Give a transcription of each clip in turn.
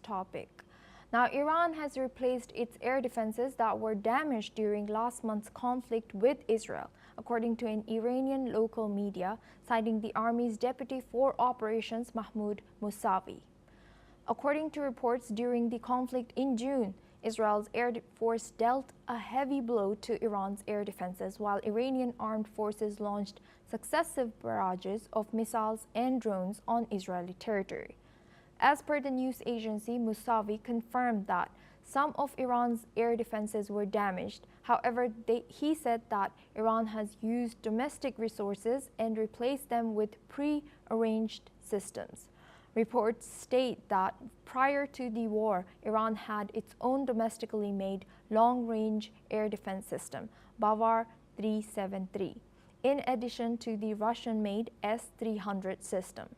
topic. Now, Iran has replaced its air defenses that were damaged during last month's conflict with Israel, according to an Iranian local media, citing the army's deputy for operations Mahmoud Mousavi. According to reports, during the conflict in June, Israel's air force dealt a heavy blow to Iran's air defenses, while Iranian armed forces launched successive barrages of missiles and drones on Israeli territory. As per the news agency, Mousavi confirmed that some of Iran's air defenses were damaged. However, he said that Iran has used domestic resources and replaced them with pre-arranged systems. Reports state that prior to the war, Iran had its own domestically made long-range air defense system, Bavar 373, in addition to the Russian-made S-300 system.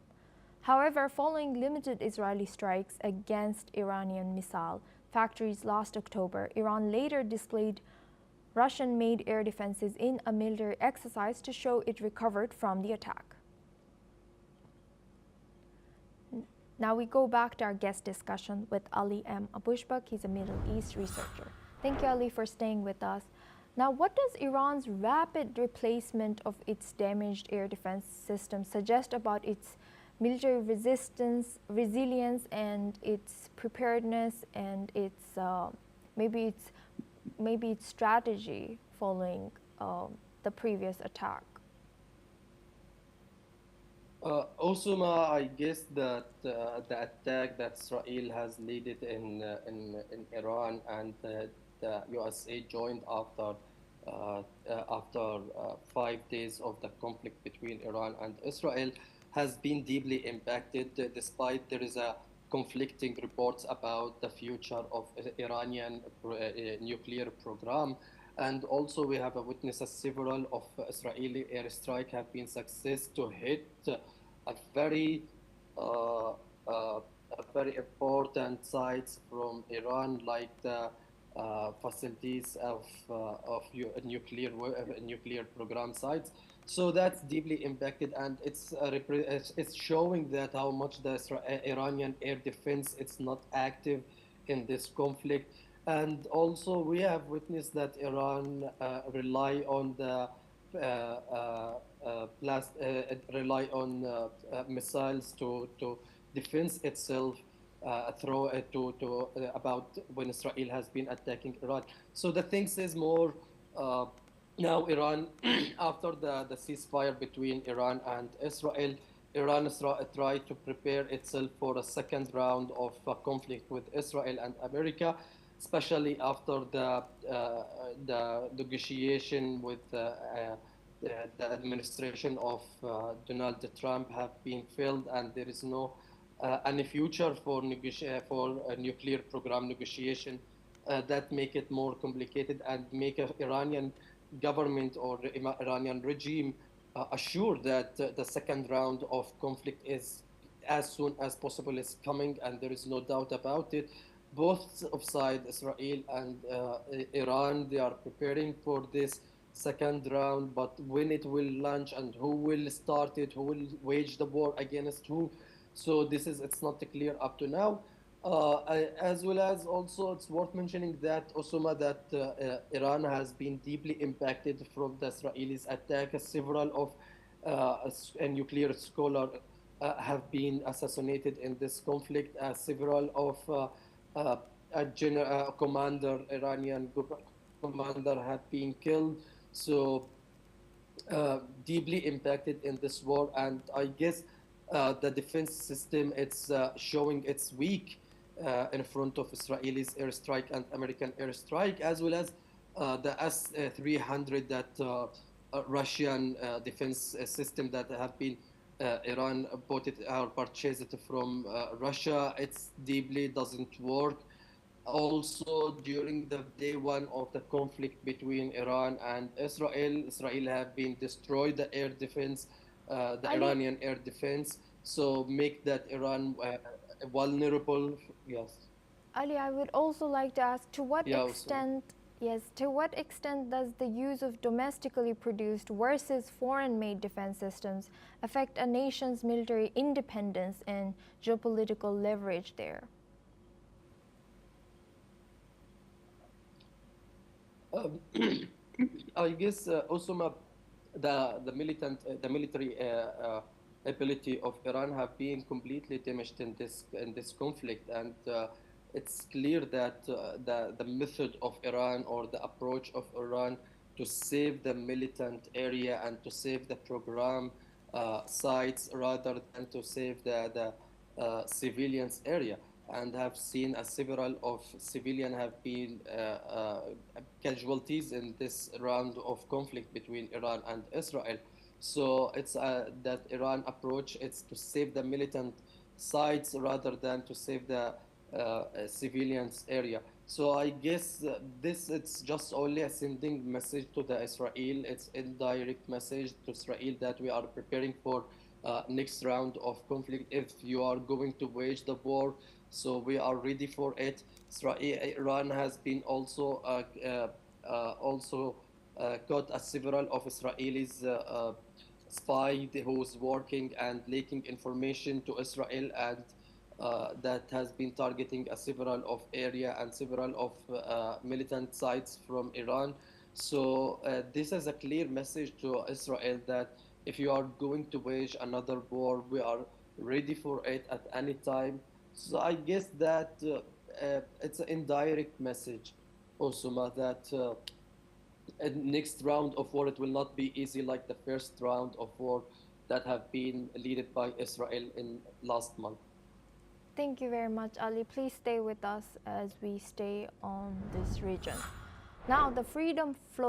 However, following limited Israeli strikes against Iranian missile factories last October, Iran later displayed Russian-made air defenses in a military exercise to show it recovered from the attack. Now we go back to our guest discussion with Ali M. Abushbak. He's a Middle East researcher. Thank you, Ali, for staying with us. Now, what does Iran's rapid replacement of its damaged air defense system suggest about its military resilience, and its preparedness, and its maybe its strategy following the previous attack? Osama, I guess that the attack that Israel has led in Iran, and the USA joined after 5 days of the conflict between Iran and Israel, has been deeply impacted, despite there is a conflicting reports about the future of Iranian nuclear program. And also we have witnessed several of Israeli airstrike have been success to hit a very important sites from Iran, like the facilities of nuclear program sites. So that's deeply impacted, and it's showing that how much the Iranian air defense it's not active in this conflict. And also we have witnessed that Iran rely on the missiles to defend itself about when Israel has been attacking Iran. So the thing is more now Iran, after the ceasefire between Iran and Israel, Iran is trying to prepare itself for a second round of conflict with Israel and America, especially after the negotiation with the administration of Donald Trump have been failed, and there is no any future for a nuclear program negotiation. That make it more complicated and make an Iranian government or Iranian regime assure that the second round of conflict is as soon as possible is coming, and there is no doubt about it. Both of sides, Israel and Iran, they are preparing for this second round, but when it will launch and who will start it, who will wage the war against who, so it's not clear up to now. As well as also it's worth mentioning that Osama, that Iran has been deeply impacted from the Israelis' attack. Several of nuclear scholars have been assassinated in this conflict. Several of Iranian commander have been killed. So deeply impacted in this war, and I guess the defense system it's showing it's weak in front of Israelis airstrike and American airstrike, as well as the S-300 that Russian defense system that have been Iran bought it or purchased it from Russia. It's deeply doesn't work. Also, during the day one of the conflict between Iran and Israel have been destroyed the air defense, the Iranian air defense, so make that Iran vulnerable. Yes. Ali, I would also like to ask, to what extent does the use of domestically produced versus foreign-made defense systems affect a nation's military independence and geopolitical leverage there? Um, I guess Osama, the military ability of Iran have been completely diminished in this conflict, and it's clear that the method of Iran or the approach of Iran to save the militant area and to save the program sites rather than to save the civilians area, and have seen several of civilian have been casualties in this round of conflict between Iran and Israel. So it's that Iran approach, it's to save the militant sites rather than to save the civilians area. So I guess this it's just only a sending message to the Israel. It's indirect message to Israel that we are preparing for next round of conflict. If you are going to wage the war, so we are ready for it. Israel, Iran has been also caught as several of Israelis spy who's working and leaking information to Israel, and that has been targeting a several of area and several of militant sites from Iran. So this is a clear message to Israel that if you are going to wage another war, we are ready for it at any time. So I guess that it's an indirect message, Osama, that next round of war it will not be easy like the first round of war that have been led by Israel in last month. Thank you very much, Ali. Please stay with us as we stay on this region. Now, the freedom float